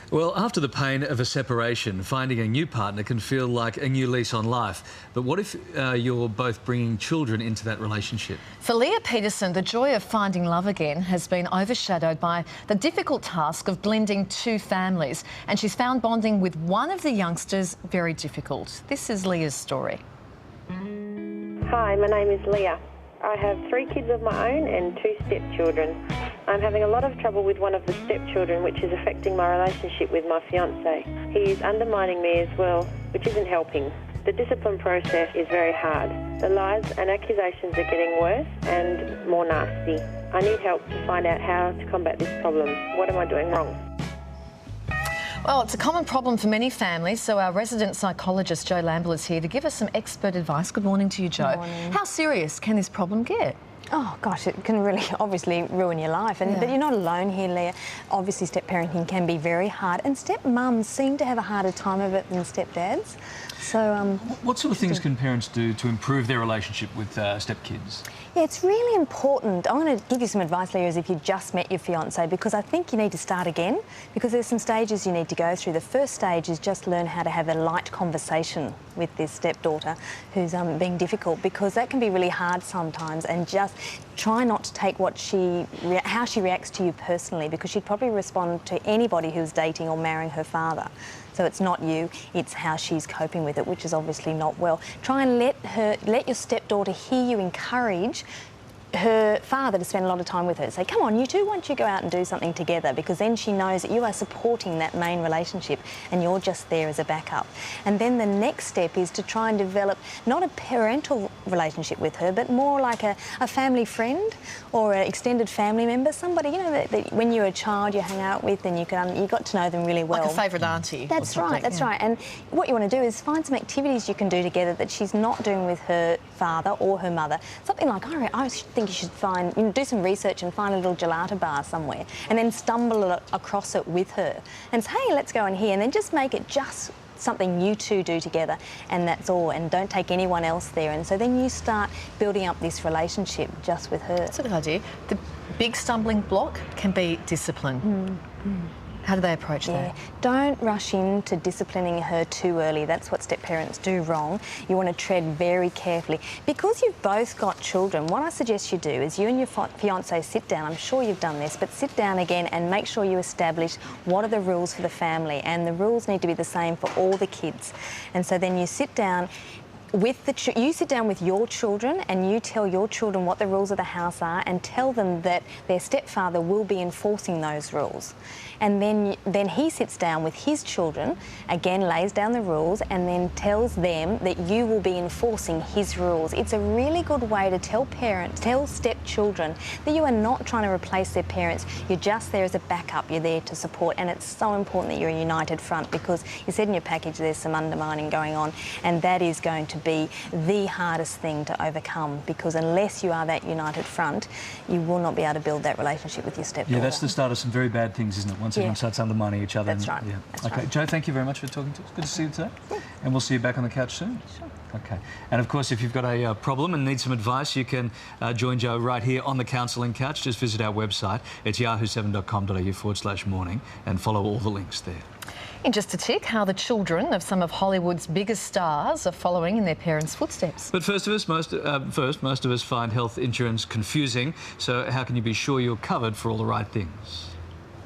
Well, after the pain of a separation, finding a new partner can feel like a new lease on life. But what if you're both bringing children into that relationship? For Leah Peterson, the joy of finding love again has been overshadowed by the difficult task of blending two families, and she's found bonding with one of the youngsters very difficult. This is Leah's story. Hi, my name is Leah. I have 3 kids of my own and 2 stepchildren. I'm having a lot of trouble with one of the stepchildren, which is affecting my relationship with my fiancé. He is undermining me as well, which isn't helping. The discipline process is very hard. The lies and accusations are getting worse and more nasty. I need help to find out how to combat this problem. What am I doing wrong? Well, it's a common problem for many families, so our resident psychologist, Jo Lamble, is here to give us some expert advice. Good morning to you, Jo. Good morning. How serious can this problem get? Oh gosh, it can really obviously ruin your life. But you're not alone here, Leah. Obviously step-parenting can be very hard, and step-mums seem to have a harder time of it than step-dads. So, what sort of things can parents do to improve their relationship with step-kids? Yeah, it's really important. I'm going to give you some advice, Leah, as if you just met your fiancé, because I think you need to start again, because there's some stages you need to go through. The first stage is just learn how to have a light conversation with this stepdaughter who's being difficult, because that can be really hard sometimes, and just try not to take how she reacts to you personally, because she'd probably respond to anybody who's dating or marrying her father. So it's not you, it's how she's coping with it, which is obviously not well. Try and let your stepdaughter hear you encourage her father to spend a lot of time with her. Say, come on, you two, why don't you go out and do something together? Because then she knows that you are supporting that main relationship and you're just there as a backup. And then the next step is to try and develop not a parental relationship with her, but more like a family friend or an extended family member, somebody, you know, that when you were a child you hang out with and you got to know them really well. Like a favourite auntie. That's right, that's right. And what you want to do is find some activities you can do together that she's not doing with her father or her mother. Something like, I think you should do some research and find a little gelato bar somewhere and then stumble across it with her and say, hey, let's go in here, and then just make it just something you two do together, and that's all, and don't take anyone else there. And so then you start building up this relationship just with her. That's a good idea. The big stumbling block can be discipline. How do they approach that? Don't rush into disciplining her too early. That's what step-parents do wrong. You want to tread very carefully. Because you've both got children, what I suggest you do is you and your fiancé sit down. I'm sure you've done this, but sit down again and make sure you establish what are the rules for the family, and the rules need to be the same for all the kids. And so then you sit down you sit down with your children and you tell your children what the rules of the house are, and tell them that their stepfather will be enforcing those rules. And then he sits down with his children, again lays down the rules, and then tells them that you will be enforcing his rules. It's a really good way to tell stepchildren that you are not trying to replace their parents. You're just there as a backup. You're there to support, and it's so important that you're a united front, because you said in your package there's some undermining going on, and that is going to be the hardest thing to overcome, because unless you are that united front, you will not be able to build that relationship with your stepdaughter. Yeah, that's the start of some very bad things, isn't it? Once everyone starts undermining each other. That's right. Yeah. That's okay, right. Jo, thank you very much for talking to us. Good to see you today. And we'll see you back on the couch soon. Sure. Okay. And of course, if you've got a problem and need some advice, you can join Jo right here on the Counselling Couch. Just visit our website. It's yahoo7.com.au/morning and follow all the links there. In just a tick, how the children of some of Hollywood's biggest stars are following in their parents' footsteps. But most of us find health insurance confusing. So how can you be sure you're covered for all the right things?